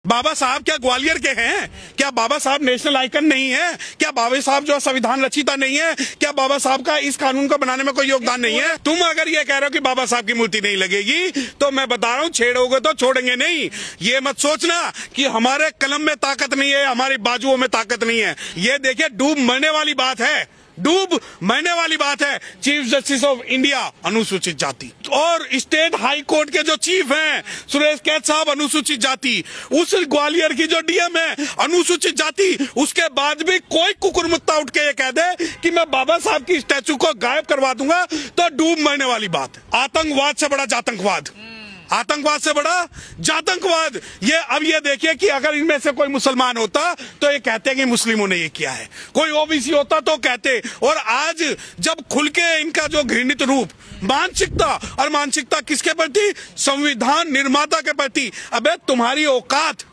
बाबा साहब क्या ग्वालियर के हैं? क्या बाबा साहब नेशनल आइकन नहीं है? क्या बाबा साहब जो संविधान रचिता नहीं है? क्या बाबा साहब का इस कानून को बनाने में कोई योगदान नहीं है? तुम अगर ये कह रहे हो कि बाबा साहब की मूर्ति नहीं लगेगी, तो मैं बता रहा हूँ छेड़ोगे तो छोड़ेंगे नहीं। ये मत सोचना कि हमारे कलम में ताकत नहीं है, हमारी बाजुओं में ताकत नहीं है। ये देखिए डूब मरने वाली बात है, डूब मरने वाली बात है। चीफ जस्टिस ऑफ इंडिया अनुसूचित जाति, और स्टेट हाई कोर्ट के जो चीफ हैं सुरेश कैथ साहब अनुसूचित जाति, उस ग्वालियर की जो डीएम है अनुसूचित जाति, उसके बाद भी कोई कुकुरमुत्ता उठ के ये कह दे कि मैं बाबा साहब की स्टैचू को गायब करवा दूंगा, तो डूब मरने वाली बात है। आतंकवाद से बड़ा जातंकवाद, आतंकवाद से बड़ा जातंकवाद। ये अब ये देखिए कि अगर इनमें से कोई मुसलमान होता तो ये कहते कि मुस्लिमों ने ये किया है, कोई ओबीसी होता तो कहते। और आज जब खुल के इनका जो घृणित रूप मानसिकता, और मानसिकता किसके प्रति? संविधान निर्माता के प्रति। अबे तुम्हारी औकात